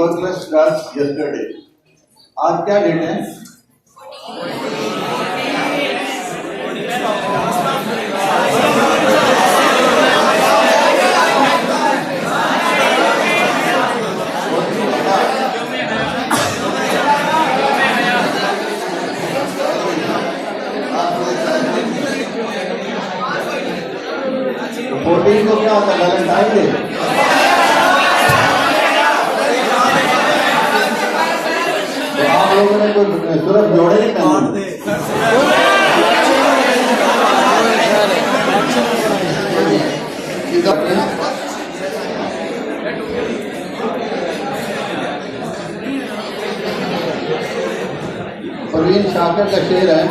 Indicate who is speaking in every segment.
Speaker 1: tuberculous drugs yesterday. आज क्या date है? फोर्टीन को क्या होता है? Valentine day. तो आप लोगों ने कोई सूरत जोड़े नहीं पहने? परवीन शाकर का शेर है,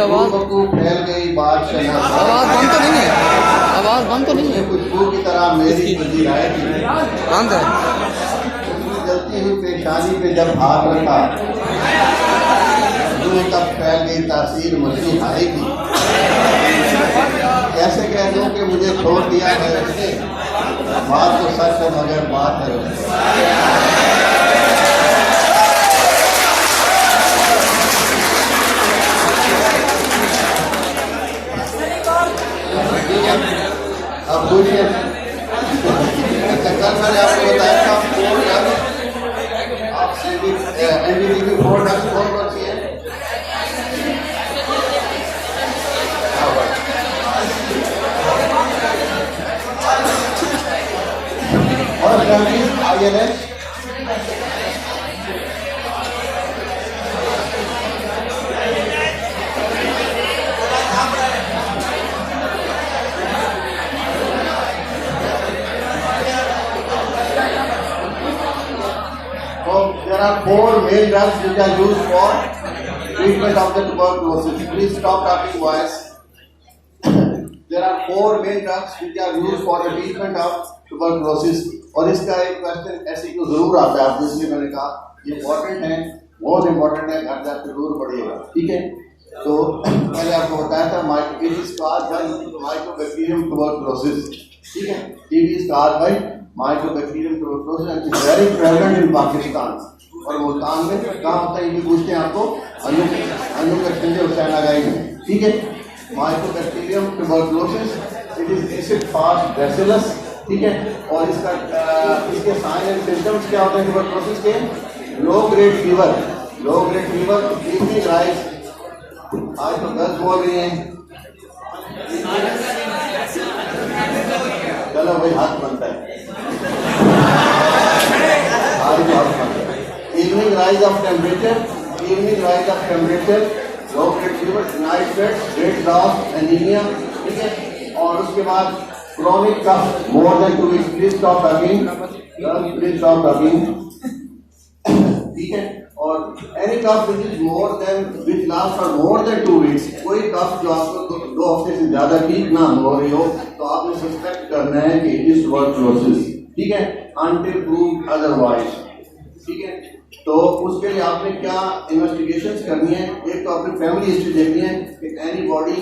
Speaker 2: आवाज
Speaker 1: फैल गई बात
Speaker 2: आवाज बंद तो नहीं है, आवाज बंद तो नहीं है,
Speaker 1: खुशबू की तरह मेरी बजी आए थी,
Speaker 2: बंद है।
Speaker 1: जलती हुई पेशानी पे जब हाथ रखा, तब फैल गई तासीर मछली आएगी। कैसे कह दूं कि मुझे छोड़ दिया है, बात तो सच है मगर बात है। अब पूछिए, कल मैंने आपको बताया था आप एनडीटीवी 4 ड्रग्स कौन कौन सी है? और INH there are 4 main drugs which are used for treatment of the tuberculosis. Please stop talking, boys. There are 4 main drugs which are used for the treatment of tuberculosis. और इसका एक question ऐसे क्यों जरूर आता है आपको, इसलिए मैंने कहा ये इम्पोर्टेंट है, बहुत इम्पोर्टेंट है, घर जाकर जरूर पढ़िएगा, ठीक है? तो मैंने आपको बताया था माइकोबैक्टीरियम ट्यूबरकुलोसिस, ठीक है? It is caused bye Mycobacterium tuberculosis and is very prevalent in Pakistan. और मुल्तान में कहाँ होता है ये पूछते हैं आपको, हुसैन आगाई में, ठीक है? Mycobacterium tuberculosis it is acid fast bacillus, ठीक है? और इसका इसके साइन एंड सिम्टम्स क्या होते हैं ट्यूबरकुलोसिस के? Low grade fever, evening rise, आज तो 10 बोल रही हैं, चलो भाई हाथ बनता है, evening rise of temperature, low grade fever, night sweats, weight loss, anemia, ठीक है? और उसके बाद chronic cough more than 2 weeks. Please stop talking, ठीक है? और any cough which lasts for more than 2 weeks, कोई cough जो आपको 2 हफ्ते से ज्यादा ठीक ना हो रही हो, तो आपने सस्पेक्ट करना है कि it is tuberculosis, ठीक है? Until proved otherwise, ठीक है? तो उसके लिए आपने क्या इन्वेस्टिगेशंस करनी है? एक तो अपनी फैमिली हिस्ट्री देखनी है कि anybody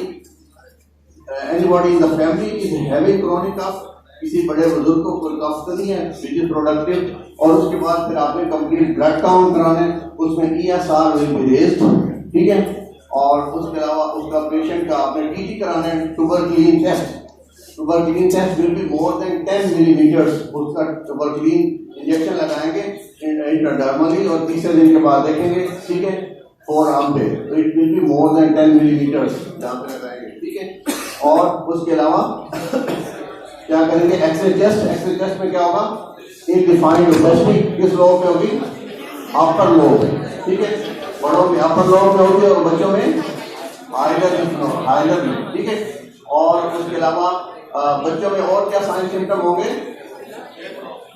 Speaker 1: in the family is having chronic cough, किसी बड़े बुजुर्ग को कोई कफ तो नहीं है विच इज प्रोडक्टिव। और उसके बाद फिर आपने कंप्लीट ब्लड काउंट कराना है, उसमें ESR विल बी रेज्ड, ठीक है? और उसके अलावा उसका पेशेंट का आपने TT कराना है, tuberculin test will be more than 10 millimetres, उसका ट्यूबरक्लिन इंजेक्शन लगाएंगे इंट्राडर्मली और तीसरे दिन के बाद देखेंगे, ठीक है? 4 आर्म पे, तो it will be more than 10 millimetres जहाँ पे लगाएंगे, ठीक है? और उसके अलावा क्या करेंगे? एक्सरे चेस्ट में क्या होगा? इनडिफाइंड ओबेसिटी किस लोब में होगी? अपर लोब, ठीक है? बड़ों में अपर लोब में होगी और बच्चों में हाइलर में, ठीक है? और उसके अलावा बच्चों में और क्या साइन सिम्टम होंगे?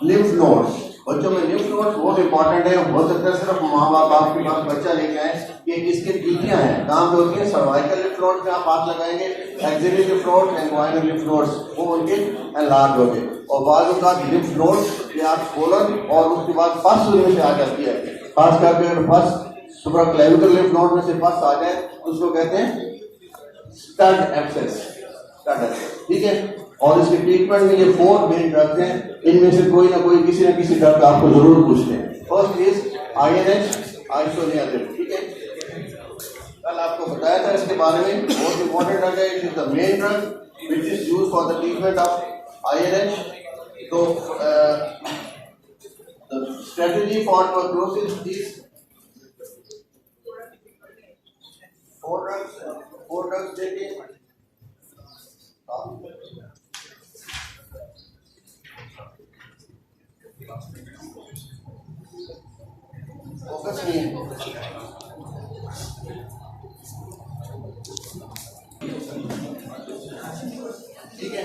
Speaker 1: लिम्फ नोड्स, बच्चों में लिम्फ नोड्स बहुत इंपॉर्टेंट है। हो सकता है सिर्फ माँ बाप आपके पास बच्चा लेके आए कि इसके टीकियां हैं, कहाँ पे होती है? सर्वाइकल लिम्फ नोड्स पे आप हाथ लगाएंगे, axillary lymph nodes, inguinal lymph nodes, वो उनके एनलार्ज हो गए। और बाद का लिम्फ नोड्स या कोलन और उसके बाद फर्स्ट में से आ जाती है, खास करके फर्स्ट सुप्राक्लेविकल लिम्फ नोड में से फर्स्ट आ जाए उसको कहते हैं स्टड एक्सेस, ठीक है? और इसके ट्रीटमेंट में ये 4 मेन ड्रग्स हैं, इनमें से कोई ना कोई किसी न किसी ड्रग का आपको जरूर पूछते हैं। फर्स्ट इज INH आइसोनियाजिड, ठीक है, कल आपको बताया था इसके बारे में, बहुत इंपॉर्टेंट ड्रग है, it is the main drug which is used for the treatment of INH। तो strategy for tuberculosis is 4 drugs देके फोकस नहीं है। ठीक है,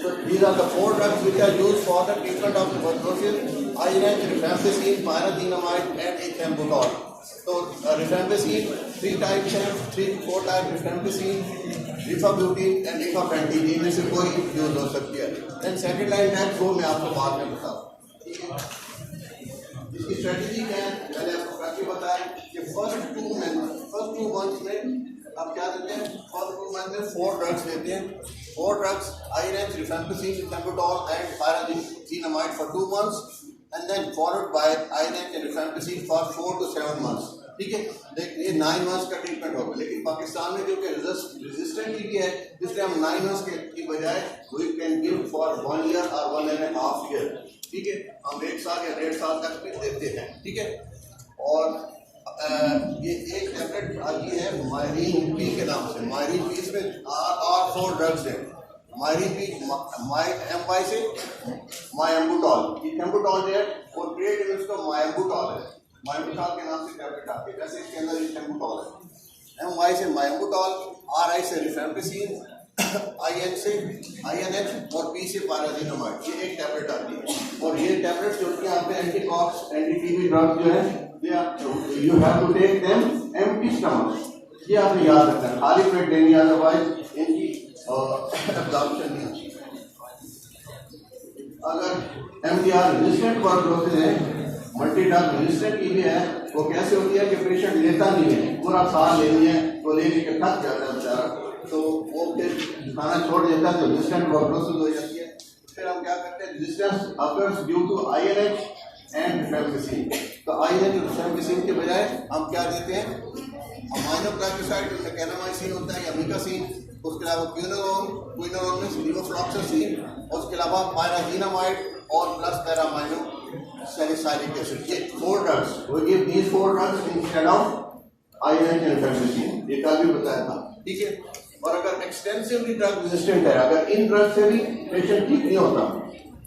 Speaker 1: so these are the 4 drugs which are used for the treatment of tuberculosis: INH, rifampicin, pyrazinamide, and ethambutol. So rifampicin 3 types हैं, 3 to 4 types rifampicin, rifabutin and rifampicin, इनमें से कोई use हो सकती है। Then second line type वो मैं आपको बाद में बताऊँ। ठीक है, इसकी स्ट्रेटजी क्या है, मैंने आपको काफी बताया कि फर्स्ट 2 मंथ्स में आप क्या देते हैं, फर्स्ट 2 मंथ में 4 ड्रग्स देते हैं, 4 drugs INH, rifampicin, ethambutol and pyrazinamide for 2 months and then followed by INH and rifampicin for 4 to 7 months। ठीक है, देखिए 9 मंथ्स का ट्रीटमेंट होगा, लेकिन पाकिस्तान में जो कि रेजिस्टेंट टीबी है, इसलिए हम 9 मंथ्स के बजाय we can give for 1 year और 1.5 ईयर। ठीक है, हम 1 साल या 1.5 साल तक भी देते हैं। ठीक है, और ये एक टैबलेट आती है मायरीन पी के नाम से, मायरीन पी, इसमें और 4 ड्रग्स हैं, मायरीन पी, MY से मायम्बुटॉल, ethambutol जो है वो ट्रेड में उसको मायम्बुटॉल है, मायम्बुटॉल के नाम से टैबलेट आती है, वैसे इसके अंदर ethambutol है। MY से मायम्बुटॉल, RI से रिफैम्पिसिन, IN से INH और P से पायराजिनामाइड, ये एक टैबलेट आती है। और ये टैबलेट जो कि यहाँ पे एंटीकॉक्स, एंटी-टीबी ड्रग्स जो है, you have to take them empty stomach, ये आपने याद रखना है, खाली पेट लेनी, अदरवाइज इनकी एब्जॉर्प्शन नहीं होती। अगर MDR रेजिस्टेंट ट्यूबरकुलोसिस है, मल्टी ड्रग रेजिस्टेंट टीबी है, वो कैसे होती है कि पेशेंट लेता नहीं है, पूरा साल लेनी है तो लेने के थक जाता है बेचारा, तो वो फिर खाना छोड़ देता है, तो रेजिस्टेंट ट्यूबरकुलोसिस हो जाती है। फिर हम क्या करते हैं, resistance occurs due to INH and rifampicin, तो INH और रिफैम्पिसिन के बजाय हम क्या देते हैं, अमाइनोग्लाइकोसाइड, मैकेनामाइसिन होता है या मिकासिन, उसके अलावा क्विनोलोन में लीवोफ्लॉक्सासिन, उसके अलावा पायराजिनामाइड और प्लस पैरामाइनो सैलिसाइलिक एसिड, ये 4 ड्रग्स, वो give these 4 drugs instead of INH and rifampicin, ये कल भी बताया था। ठीक है, और अगर एक्सटेंसिवली ड्रग रेजिस्टेंट है, अगर इन ड्रग से भी पेशेंट ठीक नहीं होता,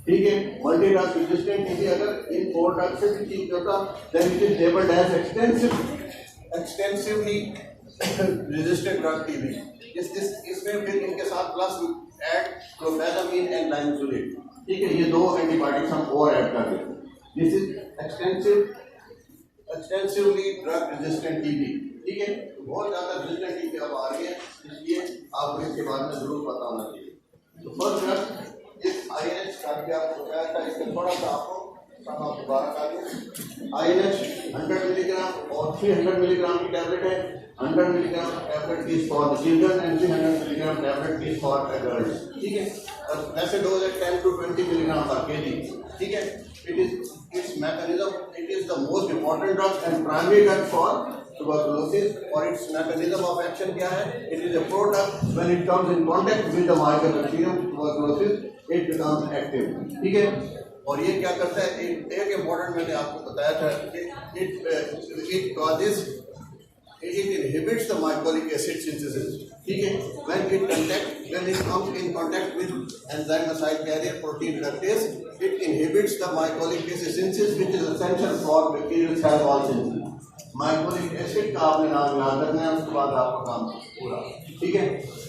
Speaker 1: ठीक है, मल्टी ड्रग रेजिस्टेंट टीबी अगर इन 4 ड्रग से भी ठीक नहीं होता, then it is labelled as extensively resistant drug TB. इसमें फिर इनके साथ plus add clofazimine and linezolid. ठीक है, ये 2 एंटीबायोटिक्स हम और ऐड कर देते हैं। This is extensively drug resistant TB. ठीक है, बहुत ज़्यादा रेजिस्टेंट टीबी अब आ रही है, इसलिए आपको इसके बारे में जरूर पता होना चाहिए। तो फर्स्ट ड्रग इस INH का भी आपको बताया था, इसका थोड़ा सा आपको दोबारा कर दें। INH 100 मिलीग्राम और 300 मिलीग्राम की टैबलेट है, 100 milligram tablet is for the children and 300 milligram tablet is for adults. ठीक है, और वैसे डोज है 10 to 20 मिलीग्राम पर केजी। ठीक है, it is it's mechanism, it is the most important drug and primary drug for tuberculosis, और its mechanism of action क्या है, it is a product when it comes in contact with the mycobacterium tuberculosis it becomes active। ठीक है, और ये क्या करता है, एक इम्पोर्टेंट मैंने आपको बताया था कि it causes, it inhibits the mycolic acid synthesis। ठीक है, when it comes in contact with enzyme acid carrier protein reductase, it inhibits the mycolic acid synthesis which is essential for bacterial cell wall synthesis। Mycolic acid का आपने नाम याद रखना है, उसके बाद आपका काम पूरा। ठीक है,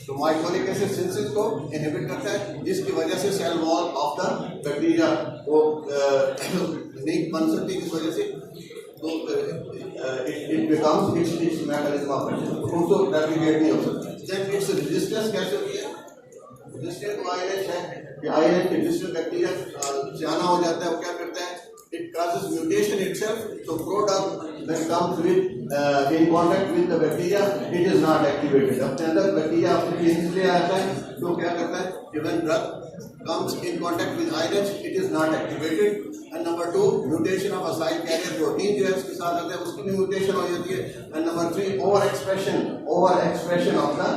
Speaker 1: तो माइकोलिक एसिड सिंथेसिस को इनहिबिट करता है, जिसकी वजह से cell wall of the bacteria वो नहीं बन सकती, जिस वजह से तो it becomes its mechanism of action, तो उसको रेप्लिकेट नहीं हो सकता। देन इट्स रेजिस्टेंस कैसे होती है, रेजिस्टेंट टू INH है कि INH के रेजिस्टेंट बैक्टीरिया जाना हो जाता है, वो क्या करता है, it causes mutation itself, so product that comes with in contact with the bacteria, it is not activated. अपने अंदर बैक्टीरिया अपने पेनिस ले आता है तो क्या करता है? When drug comes in contact with iron, it is not activated. And number 2, mutation of acyl carrier protein जो है उसके साथ आता है उसकी भी mutation हो जाती है. And number 3, overexpression of the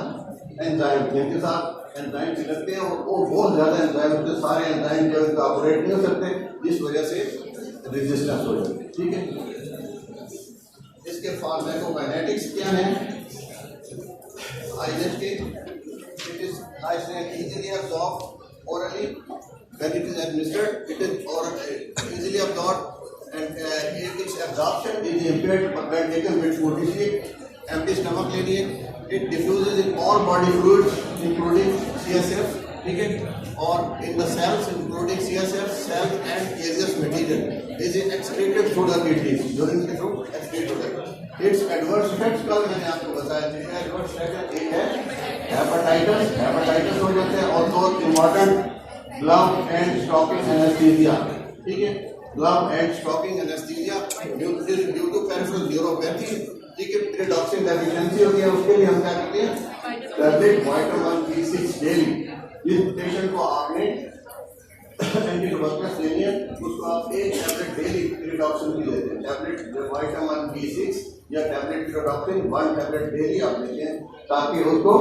Speaker 1: enzyme जिनके साथ एंजाइम लगते हैं वो बहुत ज़्यादा एंजाइम होते हैं, सारे एंजाइम जो है ऑपरेट नहीं हो सकते, जिस वजह से रेजिस्टेंस हो जाती है. ठीक है. इसके फार्माकोकाइनेटिक्स क्या है? आइलेट के it is easily absorbed orally when it is administered. It is easily absorbed and its absorption is impaired when taken with food. इसलिए empty stomach ले लिए. It diffuses in all body fluids including CSF. ठीक है. और in the cells including CSF, cell and gaseous material is excreted through the kidneys. During the through excreted. Its adverse effects कल मैंने आपको बताया थे. एडवर्स इफेक्ट एक है हेपेटाइटिस हो जाते हैं और 2 important glove and stocking anaesthesia. ठीक है. Glove and stocking anaesthesia due to peripheral neuropathy. ठीक है. pyridoxine डेफिशिएंसी हो गया, उसके लिए हम क्या करते हैं? Tablet vitamin B6 daily. इस पेशेंट को आपने एंटीबायोटिक्स लेनी है, उसको आप एक टैबलेट डेली pyridoxine की लेते हैं. टैबलेट विटामिन B6 या टैबलेट pyridoxine 1 टैबलेट डेली आप लेते हैं ताकि उसको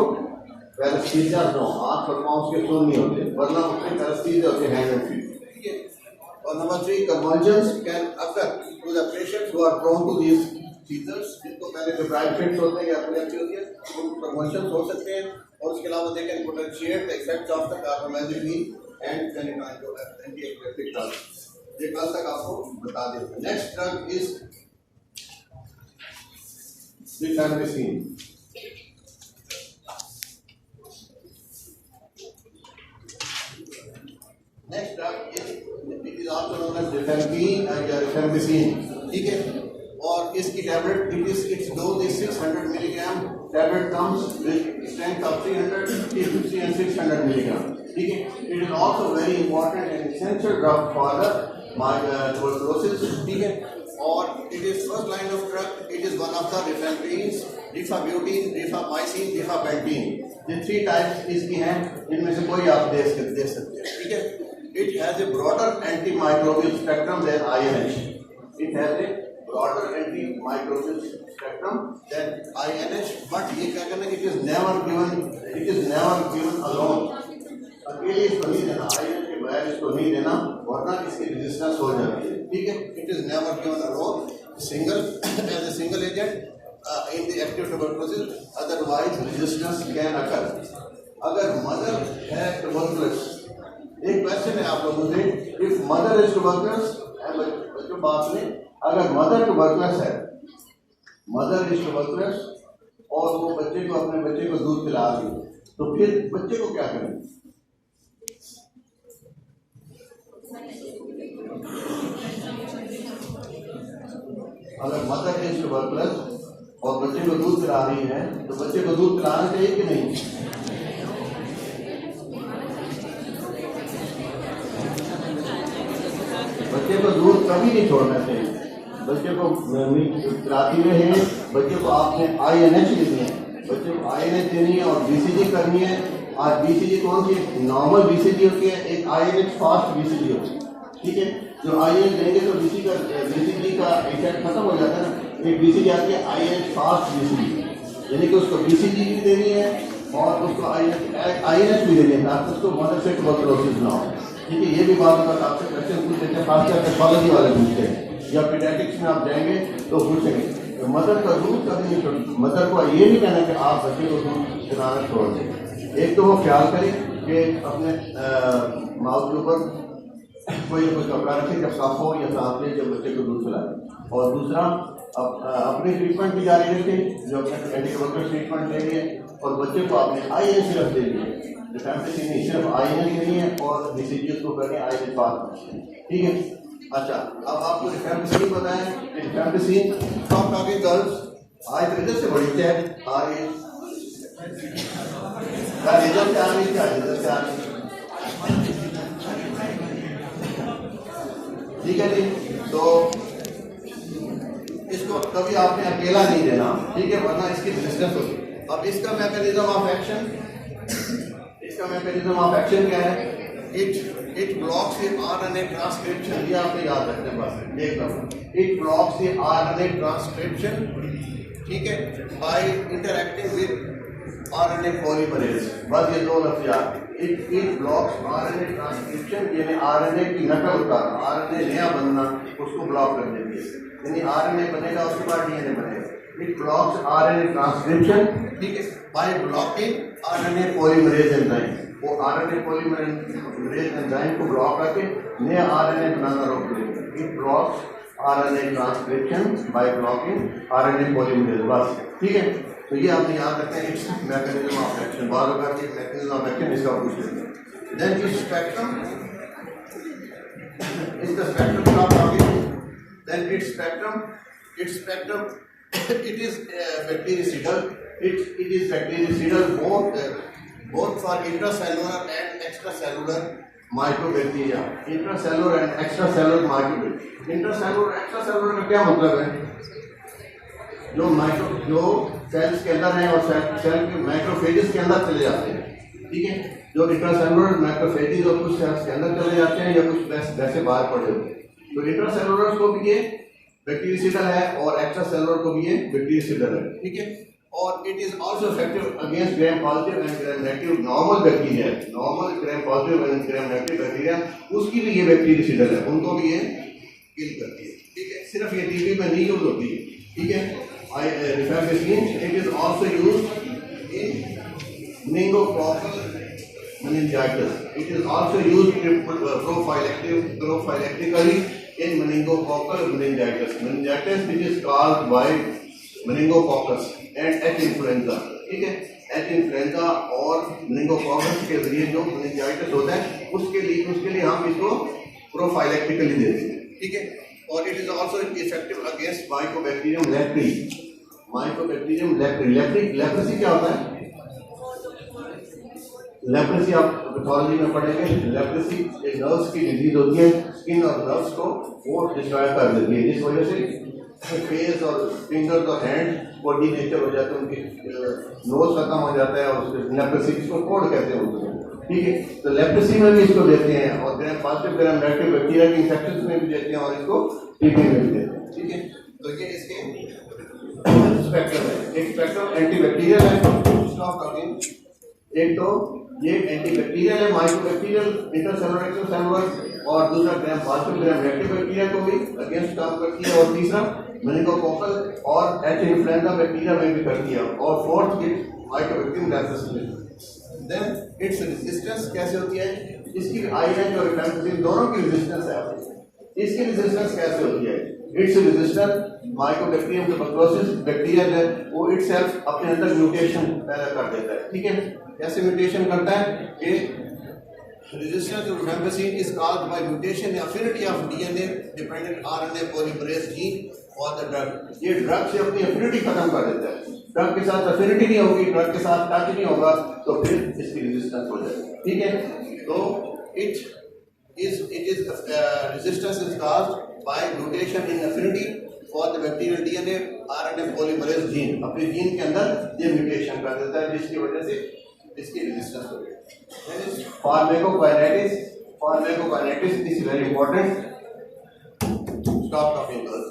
Speaker 1: पैरास्थीसिया न हो. हाथ और पाँव उसके सुन नहीं होते, वरना उसमें पैरास्थीसिया होते हैंड एंड फीट. ठीक है. और number 3, convulsions can occur to the patients who are prone to these seizures. जिनको पहले जो प्राइम फिट्स होते हैं या एपिलेप्सी होती है उनको convulsions हो सकते हैं. और उसके अलावा they can potentiate the effects of the carbamazepine and phenytoin anti-epileptic drugs. ये कल तक आपको बता दें. Next drug is rifampicin. Next drug is it is also known as rifampicin या rifampicin. ठीक है. और इसकी tablet its dose is 600 milligram. Tablet comes with strength of 300, 50 and 600 milligram. ठीक है. It is also very important and essential drug for the tuberculosis. ठीक है. और it is first line of drug. It is one of the rifampicins, rifabutine, rifamycin, rifapentine. ये 3 types इसकी हैं, इनमें से कोई आप दे सकते हैं. ठीक है. It has a broader antimicrobial spectrum than INH. It has a broader antimicrobial spectrum than INH. But ये क्या करना है? It is never given alone. अकेले इसको नहीं देना, INH के बगैर इसको नहीं देना, वरना इसकी रेजिस्टेंस हो जाती है. ठीक है. It is never given alone, as a single agent in the active tuberculosis. Otherwise, resistance can occur. अगर मदर है tuberculosis, एक क्वेश्चन है आप लोगों से, इफ मदर इज ट्यूबरकुलस, बच्चों बात में, अगर मदर ट्यूबरकुलस है, मदर इज ट्यूबरकुलस और वो बच्चे को अपने बच्चे को दूध पिला रही है, तो फिर बच्चे को क्या करें? अगर मदर इज ट्यूबरकुलस और बच्चे को दूध पिला रही है तो बच्चे को दूध पिलाना चाहिए कि नहीं? बच्चे को दूध कभी नहीं छोड़ना चाहिए. बच्चे को पिलाती में है, बच्चे को आपने INH देनी है, बच्चे को INH देनी है और BCG करनी है. आज BCG कौन सी? नॉर्मल BCG होती है, एक INH फास्ट BCG होती है. ठीक है. जो INH देंगे तो BCG का इफेक्ट खत्म हो जाता है ना. एक BCG आती है INH फास्ट BCG, यानी कि उसको BCG भी देनी है और उसको INH भी देनी है ताकि उसको मदर से ट्यूबरकुलोसिस ना हो. ठीक है. ये भी बात आपसे क्वेश्चन पूछ लेते हैं, खासकर पैथोलॉजी वाले पूछते हैं या पीडियाट्रिक्स में आप जाएंगे तो पूछेंगे. तो मदर का दूध कभी नहीं छोड़, मदर को ये नहीं कहना कि आप बच्चे को दूध पिलाना छोड़ दें. एक तो वो ख्याल करें कि अपने माउथ के ऊपर कोई कपड़ा रखे जब साफ हो या साफ ले जब बच्चे को दूध पिलाए. और दूसरा अपनी ट्रीटमेंट भी जारी रखें, जो अपने एंटीबायोटिक ट्रीटमेंट ले लिए और बच्चे को आपने INH सिर्फ दे दिए. रिफैम्पिसिन नहीं, सिर्फ INH नहीं है और BCG उसको करनी INH फास्ट. ठीक है. अच्छा, अब आपको रिफैम्पिसिन बताएं. रिफैम्पिसिन टॉप टॉकिंग गर्ल्स आज रिजल्ट से बड़ी है आ रही है. क्या रिजल्ट से आ रही है? क्या रिजल्ट से आ रही है? ठीक है जी. तो इसको कभी आपने अकेला नहीं देना, ठीक है, वरना इसकी रेजिस्टेंस होगी। अब इसका मैकेनिज्म ऑफ एक्शन, इसका मैकेनिज्म ऑफ एक्शन क्या है? It blocks the RNA transcription, ये आपने याद रखना है बस, देख लो, it blocks the RNA transcription, ठीक है, by interacting with RNA polymerase. बस ये दो लफ्ज याद, इट ब्लॉक्स आरएनए ट्रांसक्रिप्शन, यानी आरएनए की नकल उतारना, आरएनए नया बनना, उसको ब्लॉक कर देती है, यानी आरएनए बनेगा उसके बाद डीएनए बनेगा। इट ब्लॉक्स आरएनए ट्रांसक्रिप्शन, ठीक है, by blocking RNA polymerase enzyme, वो आरएनए पॉलीमरेज एंजाइम को ब्लॉक करके नया आरएनए बनाना रोक देगा। It blocks RNA transcription by blocking RNA polymerase, बस, ठीक है। तो ये आपने याद रखना है, इट्स मैकेनिज्म ऑफ एक्शन, बार बार के मैकेनिज्म ऑफ एक्शन इसका पूछ लेते हैं। Then its spectrum, is the spectrum of talking, then its spectrum, it is bactericidal, it is bactericidal both for intracellular and extracellular mycobacteria, intracellular and extracellular mycobacteria। Intracellular extracellular का क्या मतलब है? जो sales के अंदर है और सेल के मैक्रोफेजेस के अंदर चले जाते हैं, ठीक है, जो इंट्रासेलुलर मैक्रोफेजेस और कुछ सेल्स के अंदर चले जाते हैं या कुछ वैसे बाहर पड़े होते हैं। तो इंट्रासेलुलर को भी ये बैक्टीरियासिडल है और एक्स्ट्रासेलुलर को भी ये बैक्टीरियासिडल है, ठीक है। और it is also effective against gram positive and gram negative normal bacteria, normal gram positive and gram negative bacteria, उसकी भी ये बैक्टीरियासिडल है, उनको भी ये किल करती है, ठीक है। सिर्फ ये टीबी में नहीं यूज होती है, ठीक है। Rifampicin, it is also used in meningococcal meningitis, it is also used prophylactically in meningococcal meningitis, which is caused by meningococcus and H influenza, ठीक है। H influenza और meningococcus के जरिए जो meningitis होता है उसके लिए हम इसको prophylactically देते हैं, ठीक है। और it is also effective against Mycobacterium leprae, leprosy क्या होता है? लेप्रेसी आप पैथोलॉजी में पढ़ेंगे। लेप्रेसी एक नर्व्स की डिजीज होती है, स्किन और नर्व्स को वो डिस्ट्रॉय कर देती है, जिस वजह से फेस और फिंगर्स और हैंड वो डीनेचर हो जाते हैं, उनकी नोज खत्म हो जाता है और उसके लेप्रेसी इसको कोड कहते हैं उनको, ठीक है। तो लेप्रेसी में भी इसको देते हैं और gram positive gram negative bacteria के इंफेक्शन में भी देते हैं और इसको टीबी में भी देते हैं, ठीक है। तो ये इसके स्पेक्ट्रम है। एक स्पेक्ट्रम एंटीबैक्टीरियल है, एक तो ये एंटीबैक्टीरियल है, माइक्रोबैक्टीरियल, इंटरसेलुलर, एक्स्ट्रासेलुलर, और दूसरा gram positive gram negative bacteria को भी अगेंस्ट काम करती है, और तीसरा मेनिंगोकोकल और एच इन्फ्लुएंजा बैक्टीरिया में भी करती है, और fourth mycobacterium resistance. Then its resistance कैसे होती है? इसकी आईएन और रिफैम्पिसिन दोनों की रेजिस्टेंस है। इसकी रेजिस्टेंस कैसे होती है? Its resistance Mycobacterium tuberculosis bacteria है वो इटसेल्फ अपने अंदर म्यूटेशन पैदा कर देता है, ठीक है। कैसे म्यूटेशन करता है कि resistance to rifampicin is caused by mutation in affinity of DNA dependent RNA polymerase gene for the drug. ये ड्रग से अपनी अफिनिटी खत्म कर देता है। ड्रग के साथ अफिनिटी नहीं होगी, ड्रग के साथ टच नहीं होगा, तो फिर इसकी रेजिस्टेंस हो जाएगी, ठीक है। तो it is resistance is caused by mutation in affinity for the bacterial DNA RNA polymerase gene। अपने जीन के अंदर ये म्यूटेशन कर देता है जिसकी वजह से इसकी रेजिस्टेंस हो गई। Pharmacokinetics, pharmacokinetics is very important. Stop talking girls.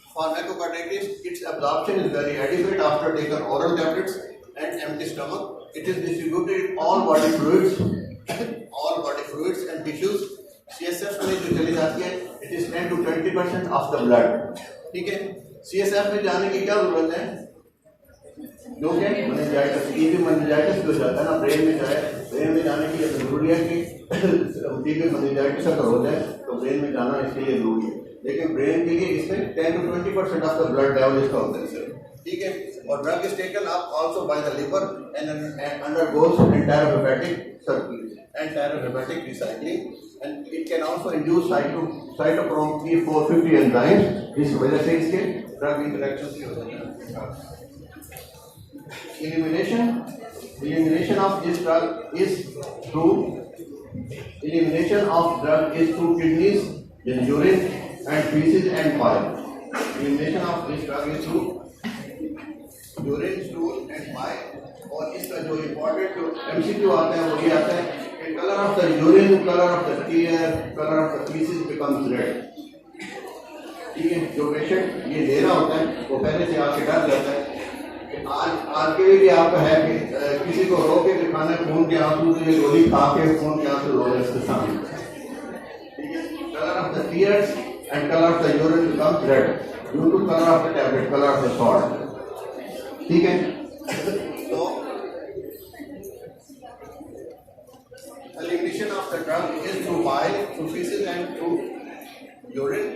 Speaker 1: Pharmacokinetics, its absorption is very adequate after taken oral tablets and empty stomach. It is distributed in all body fluids and tissues। CSF में जो चली जाती है, it is 10 to 20% of the blood, ठीक है। CSF में जाने की क्या जरूरत है? जो कि मेनिंजाइटिस, टीबी मेनिंजाइटिस जो जाता है ना ब्रेन में जाए, ब्रेन में जाने के लिए जरूरी है कि टीबी मेनिंजाइटिस अगर हो जाए तो ब्रेन में जाना इसके लिए जरूरी है, लेकिन ब्रेन के लिए इसमें 10 to 20% of the blood level इसका होता है, ठीक है। और drug is taken up also by the liver and undergoes enterohepatic recycling, and it can also induce cytochrome P450 enzymes, जिस वजह से इसके ड्रग इंटरेक्शन की हो जाती है। Elimination of this drug is through kidneys, then urine and feces and bile। elimination of this drug is through urine, stool and bile. और इसका जो इम्पोर्टेंट जो MCQ आता है वो ये आता है कि colour of the urine, colour of the tear, colour of the faeces becomes red. ठीक है, जो पेशेंट ये ले रहा होता है वो पहले से आपसे डर जाता है कि आज के लिए आपका है कि किसी को रो के दिखाना है खून के आंसू से गोली खा के खून के आंसू रो इसके सामने। ठीक है, colour of the tears and colour of the urine becomes red due to colour of the tablet, colour of the salt. ठीक है, तो elimination of the drug is through bile, through feces and through urine,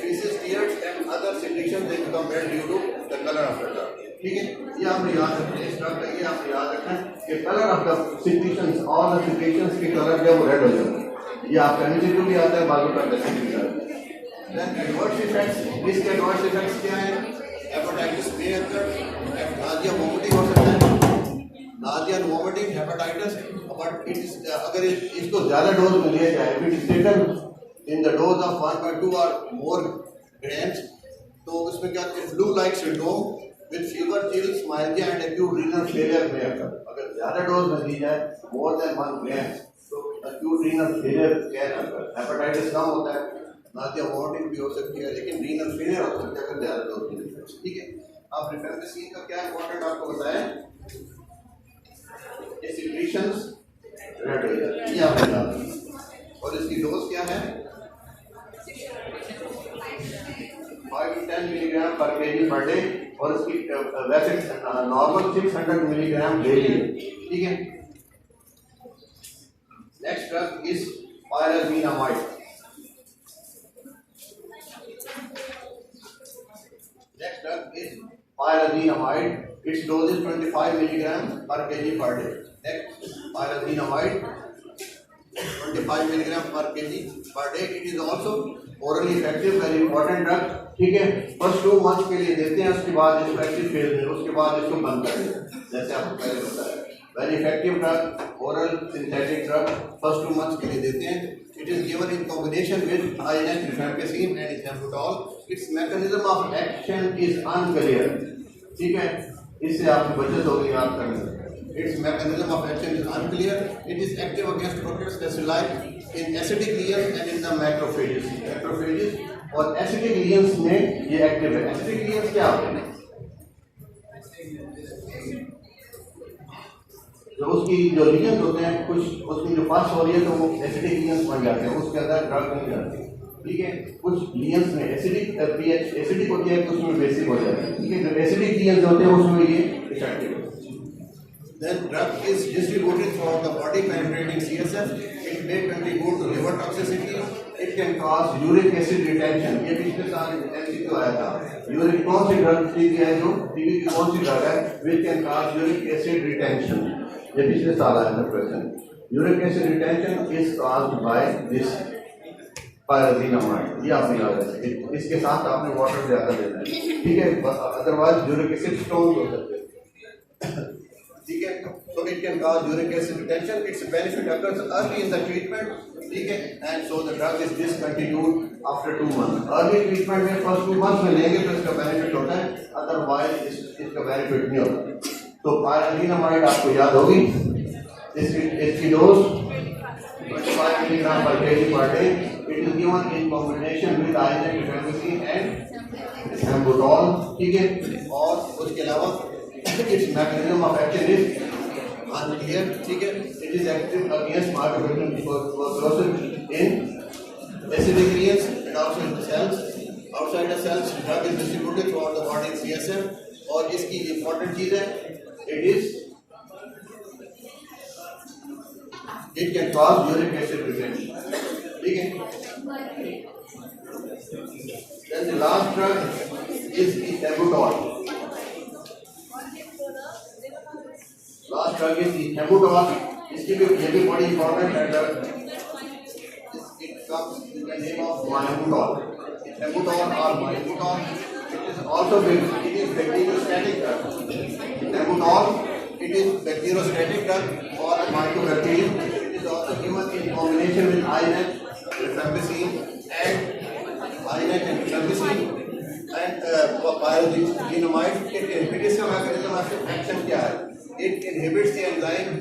Speaker 1: feces, tears and other secretions they become red due to the color of the drug. ठीक है, ये आपने याद रखना है। इस drug का ये आपने याद रखना है कि colour of the secretions, all the secretions के कलर जो वो रेड हो जाते हैं। ये आपका MCQ भी आता है, बाजू का वैसे भी आता है। Then adverse effects, इसके adverse effects क्या हैं? Hepatitis B occur, nausea, vomiting हो सकता है, nausea and vomiting, hepatitis, but it is अगर इसको ज़्यादा डोज में लिया जाए, if it is taken in the dose of 1.2 or more grams, तो उसमें क्या flu like syndrome with fever, chills, myalgia and acute renal failure में occur। अगर ज़्यादा डोज में दी जाए more than 1 gram, तो acute renal failure can occur। Hepatitis कम होता है, नादिया वोमिटिंग भी हो सकती है, लेकिन रीनल फेलियर हो सकता है अगर ज़्यादा डोज दी जाए। ठीक है, अब रिफेम्पिसिन का क्या इंपॉर्टेंट आपको बताया, ये सिक्रीशंस रेड हो जाती है, ये आपको याद रखना। और इसकी डोज क्या है, 5 to 10 मिलीग्राम पर केजी पर डे, और इसकी वैसे नॉर्मल 600 मिलीग्राम डेली है। ठीक है, next drug is pyrazinamide. Next drug is pyrazinamide. Its dose is 25 milligram per kg per day. Next, pyrazinamide, 25 milligram per kg per day. It is also orally effective, very important drug. ठीक है, first 2 months के लिए देते हैं, उसके बाद इसको active phase में, उसके बाद इसको बंद कर देते हैं, जैसे आपको पहले बताया। Very effective drug, oral synthetic drug, first 2 months के लिए देते हैं। It is given in combination with INF, rifampicin and ethambutol. Its mechanism of action is unclear. ठीक है, इससे आपकी बचत होगी याद करने। Its mechanism of action is unclear. It is active against proteins bacilli in acidic lesions and in the macrophages. Macrophages और acidic lesions में ये active है। Acidic lesions क्या होते हैं? जो उसकी जो लीजन्स होते हैं, कुछ उसकी जो पास हो रही है तो वो एसिडिक लीजन्स बन जाते हैं, उसके अंदर ड्रग नहीं जाती। ठीक है, कुछ लीजन्स में एसिडिक पीएच एसिडिक होती है, कुछ में बेसिक हो जाती है। ठीक है, जो एसिडिक लीजन्स होते हैं उसमें ये इफेक्टिव है। Then drug is distributed throughout the body penetrating CSF. It may contribute to liver toxicity. It can cause uric acid retention. ये पिछले साल MCQ आया था। यूरिक कौन सी ड्रग थी है जो टीबी की कौन सी ड्रग है which can cause uric acid retention? ये पिछले साल आया था question. Uric acid retention is caused by this pyrazinamide. ये आपने याद रखना, इसके साथ आपने वाटर ज्यादा देना है। ठीक है, अदरवाइज यूरिक एसिड स्टोन हो सकते हैं। ठीक है, so it can cause uric acid retention. Its benefit occurs early in the treatment. ठीक है, and so the drug is discontinued after 2 months. Early treatment में first 2 months में लेंगे तो इसका बेनिफिट होता है, अदरवाइज इसका बेनिफिट नहीं होता। तो पायराजीनामाइड आपको याद होगी, इसकी डोज 25 मिलीग्राम पर केजी पर day. It is given in combination with INH, rifampicin and ethambutol। ठीक है, और उसके अलावा its mechanism of action is unclear। ठीक है, it is active against mycobacterium in acidic lesions and also in the cells. Outside the cells, drug is distributed throughout the body in CSF। और इसकी important चीज है, it can cause uric acid retention। ठीक है, then the last drug is ethambutol। Last drug is ethambutol। इसकी भी ये भी बड़ी इंपॉर्टेंट है drug. It comes in the name of myambutol। Ethambutol or myambutol। It is also bacteriostatic drug। Ethambutol, it is bacteriostatic drug for mycobacterium। It is also given in combination with INF, rifampicin and pyrazinamoid, it inhibits the mechanism of action क्या है? It inhibits the enzyme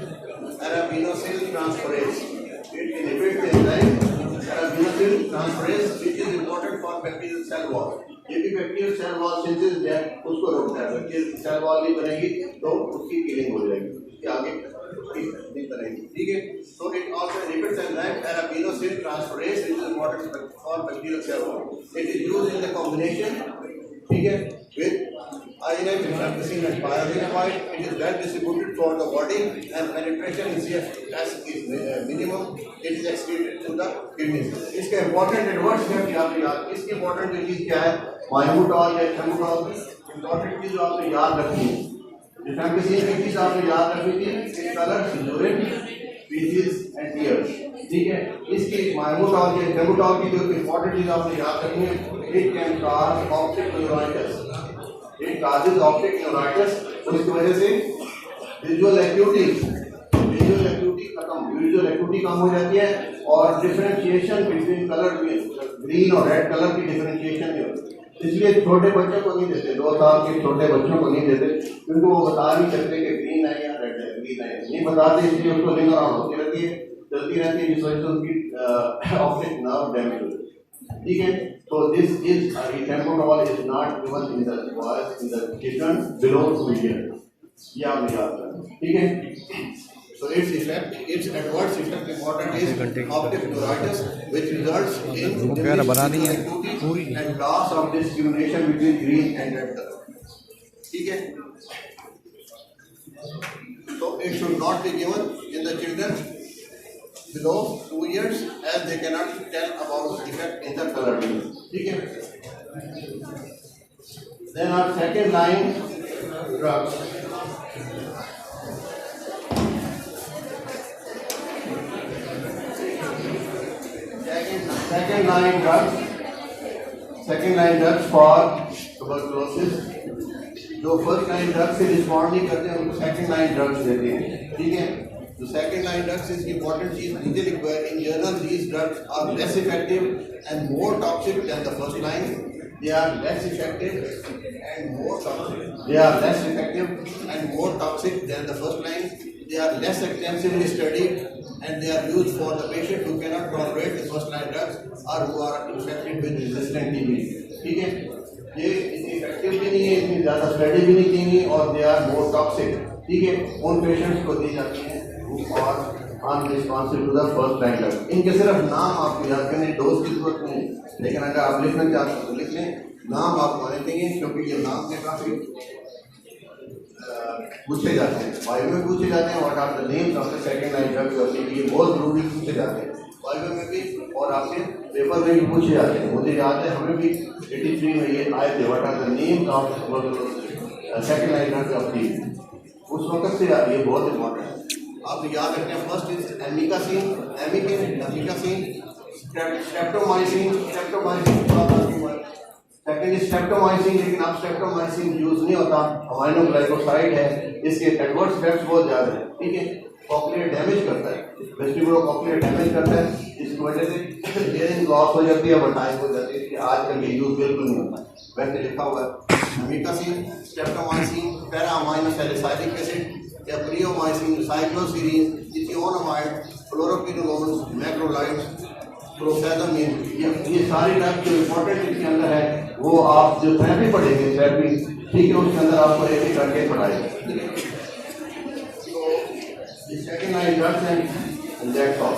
Speaker 1: arabinosyl transferase. It inhibits the enzyme arabinosyl transferase, which is important for bacterial cell wall. ये भी bacterial cell wall synthesis है, उसको रोकता है। Bacterial cell wall नहीं बनेगी तो उसकी किलिंग हो जाएगी, उसके आगे नहीं बनेगी। ठीक है, तो it also inhibits enzyme arabinosyl transferase, which is important for bacterial cell wall. It is used in the combination, ठीक है, with ionized rifampicin and pyrazinamoid. It is well distributed throughout the body and penetration in CFS is minimum. It is excreted through the kidneys. इसके important adverse effect याद, इसकी important चीज क्या है? माइमोटॉल या थर्मोटॉल important चीज आपको याद रखनी है। रिफैम्पिसिन की चीज आपको याद रखनी थी, colour, urine, faeces and tears. ठीक है, इसकी माइमोटॉल या थर्मोटॉल की जो इंपॉर्टेंट चीज आपको याद रखनी है, it can cause optic neuritis. It causes optic neuritis, और इसकी वजह से विजुअल एक्यूटी कम हो जाती है और डिफरेंशिएशन बिटवीन कलर ग्रीन और रेड कलर की डिफरेंशिएशन नहीं होती। इसलिए छोटे बच्चों को नहीं देते, 2 साल के छोटे बच्चों को नहीं देते, क्योंकि वो बता नहीं सकते कि ग्रीन है या रेड है, ग्रीन है नहीं बताते, इसलिए उसको रिंग अराउंड होती रहती है, चलती रहती है, जिस वजह से उनकी ऑप्टिक नर्व डैमेज होती है। ठीक है, तो this is ethambutol is not given in the boys in the children below 2 years, ये आप याद रखें। ठीक है, so its adverse effect important is optic neuritis, which results in acute and loss of discrimination between green and red color. ठीक है, so it should not be given in the children below 2 years as they cannot tell about the effect in the color. ठीक है, then our second line drugs. Second line drugs for tuberculosis. जो first line drugs से respond नहीं करते हैं उनको second line drugs देते हैं। ठीक है, तो second line drugs is important चीज नीचे लिखा है, in general these drugs are less effective and more toxic than the first line. They are less effective and more toxic than the first line. They are less extensively studied and they are used for the patient who cannot tolerate the first line drugs or who are infected with resistant TB. ठीक है, ये इतनी effective भी नहीं है, इतनी ज़्यादा study भी नहीं की गई और दे आर मोर टॉक्सिक। ठीक है, उन पेशेंट्स को दी जाती है और unresponsive to the first line drug. इनके सिर्फ नाम आपको याद करने, डोज की जरूरत नहीं है, लेकिन अगर आप लिखना चाहते हैं तो लिख लें, नाम आपको आने चाहिए, क्योंकि ये नाम में काफ़ी पूछे जाते हैं, वायु में पूछे जाते हैं, what are the names of the second line drugs, ये बहुत जरूरी पूछे जाते हैं वायु में भी और आपके पेपर में भी पूछे जाते हैं। मुझे याद है हमें भी 83 में ये आए थे, what are the names of second line drugs of the, उस वक्त से ये बहुत इंपॉर्टेंट है, आप याद रखते हैं। First is amikacin, streptomycin, second is streptomycin, लेकिन अब स्ट्रेप्टोमाइसिन यूज नहीं होता, अमाइनोग्लाइकोसाइड है, इसके एडवर्स इफेक्ट्स बहुत ज़्यादा है। ठीक है, कॉक्लियर डैमेज करता है, वेस्टिबुलो कॉक्लियर डैमेज करता है, जिसकी वजह से हियरिंग लॉस हो जाती है, वर्टाइज हो जाती है, इसलिए आजकल ये यूज बिल्कुल नहीं होता। वैसे लिखा हुआ है amikacin, streptomycin, para-aminosalicylic acid, capreomycin, cycloserine, ethionamide, fluoroquinolones, macrolides, profenamine, ये सारी ड्रग जो इम्पोर्टेंट इसके अंदर है वो आप जो थेरेपी पढ़ेंगे, थेरेपी ठीक है, उसके अंदर आपको एक एक करके पढ़ाएंगे। तो second line drugs and that's all.